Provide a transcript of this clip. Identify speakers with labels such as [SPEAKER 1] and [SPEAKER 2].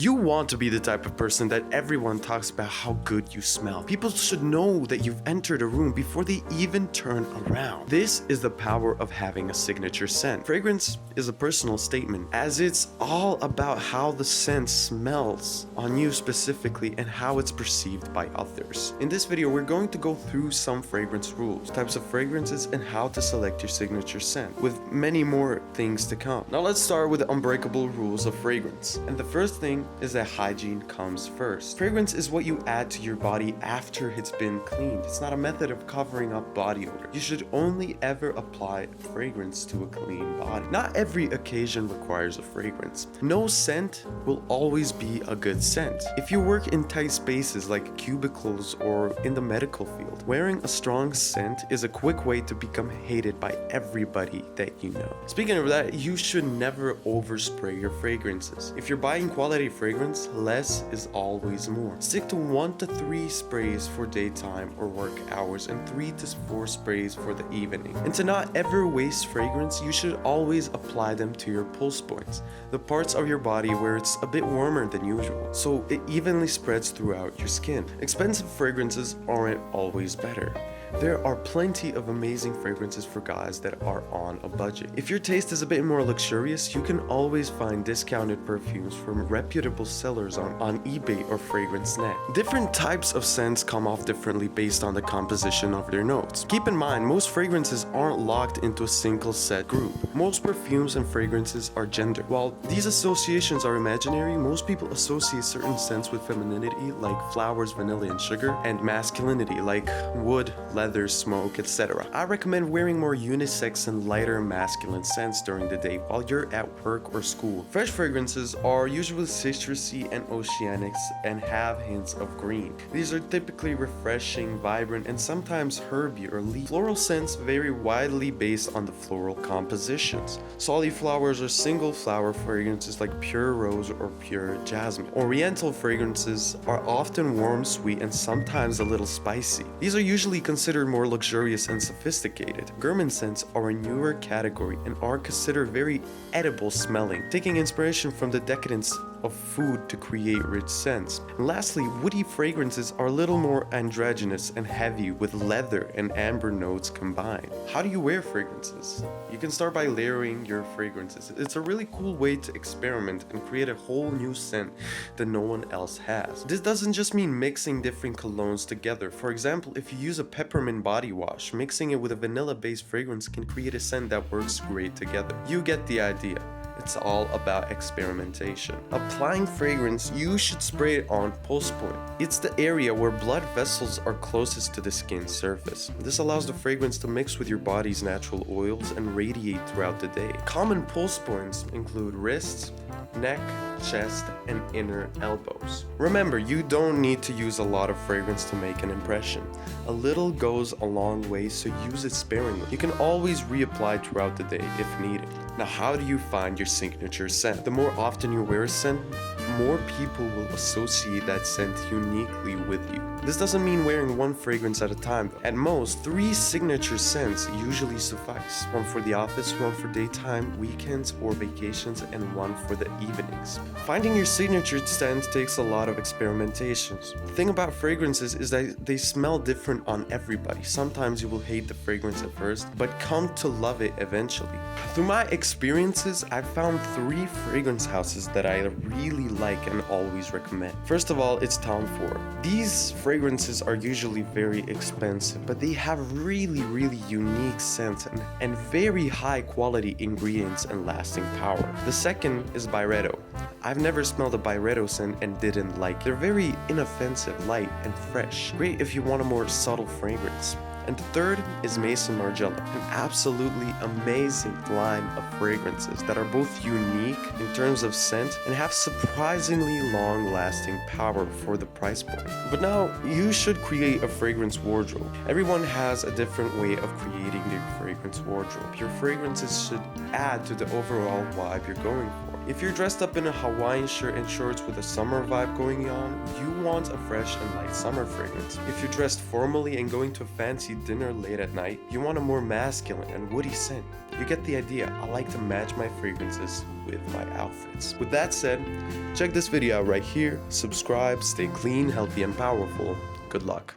[SPEAKER 1] You want to be the type of person that everyone talks about how good you smell. People should know that you've entered a room before they even turn around. This is the power of having a signature scent. Fragrance is a personal statement, as it's all about how the scent smells on you specifically and how it's perceived by others. In this video, we're going to go through some fragrance rules, types of fragrances, and how to select your signature scent, with many more things to come. Now let's start with the unbreakable rules of fragrance. And the first thing is that hygiene comes first. Fragrance is what you add to your body after it's been cleaned. It's not a method of covering up body odor. You should only ever apply fragrance to a clean body. Not every occasion requires a fragrance. No scent will always be a good scent. If you work in tight spaces like cubicles or in the medical field, wearing a strong scent is a quick way to become hated by everybody that you know. Speaking of that, you should never overspray your fragrances. If you're buying quality fragrance, less is always more. Stick to 1 to 3 sprays for daytime or work hours and 3 to 4 sprays for the evening. And to not ever waste fragrance, you should always apply them to your pulse points, the parts of your body where it's a bit warmer than usual, so it evenly spreads throughout your skin. Expensive fragrances aren't always better. There are plenty of amazing fragrances for guys that are on a budget. If your taste is a bit more luxurious, you can always find discounted perfumes from reputable sellers on eBay or FragranceNet. Different types of scents come off differently based on the composition of their notes. Keep in mind, most fragrances aren't locked into a single set group. Most perfumes and fragrances are gendered. While these associations are imaginary, most people associate certain scents with femininity like flowers, vanilla, and sugar, and masculinity like wood, leather, smoke, etc. I recommend wearing more unisex and lighter masculine scents during the day while you're at work or school. Fresh fragrances are usually citrusy and oceanic and have hints of green. These are typically refreshing, vibrant, and sometimes herby or leafy. Floral scents vary widely based on the floral compositions. Soliflowers or single flower fragrances like pure rose or pure jasmine. Oriental fragrances are often warm, sweet, and sometimes a little spicy. These are usually considered more luxurious and sophisticated. Gourmand scents are a newer category and are considered very edible smelling, taking inspiration from the decadence of food to create rich scents. And lastly, woody fragrances are a little more androgynous and heavy with leather and amber notes combined. How do you wear fragrances? You can start by layering your fragrances. It's a really cool way to experiment and create a whole new scent that no one else has. This doesn't just mean mixing different colognes together. For example, if you use a peppermint body wash, mixing it with a vanilla-based fragrance can create a scent that works great together. You get the idea. It's all about experimentation. Applying fragrance, you should spray it on pulse point. It's the area where blood vessels are closest to the skin surface. This allows the fragrance to mix with your body's natural oils and radiate throughout the day. Common pulse points include wrists, neck, chest, and inner elbows. Remember, you don't need to use a lot of fragrance to make an impression. A little goes a long way, so use it sparingly. You can always reapply throughout the day if needed. Now, how do you find your signature scent? The more often you wear a scent, more people will associate that scent uniquely with you. This doesn't mean wearing one fragrance at a time. At most, 3 signature scents usually suffice. One for the office, one for daytime, weekends, or vacations, and one for the evenings. Finding your signature scent takes a lot of experimentations. The thing about fragrances is that they smell different on everybody. Sometimes you will hate the fragrance at first, but come to love it eventually. Through my experiences, I've found 3 fragrance houses that I really like and always recommend. First of all, it's Tom Ford. These fragrances are usually very expensive, but they have really unique scents and very high quality ingredients and lasting power. The second is Byredo. I've never smelled a Byredo scent and didn't like it. They're very inoffensive, light, and fresh. Great if you want a more subtle fragrance. And the third is Maison Margiela, an absolutely amazing line of fragrances that are both unique in terms of scent and have surprisingly long-lasting power for the price point. But now, you should create a fragrance wardrobe. Everyone has a different way of creating their fragrance wardrobe. Your fragrances should add to the overall vibe you're going for. If you're dressed up in a Hawaiian shirt and shorts with a summer vibe going on, you want a fresh and light summer fragrance. If you're dressed formally and going to a fancy dinner late at night, you want a more masculine and woody scent. You get the idea. I like to match my fragrances with my outfits. With that said, check this video out right here. Subscribe, stay clean, healthy, and powerful. Good luck.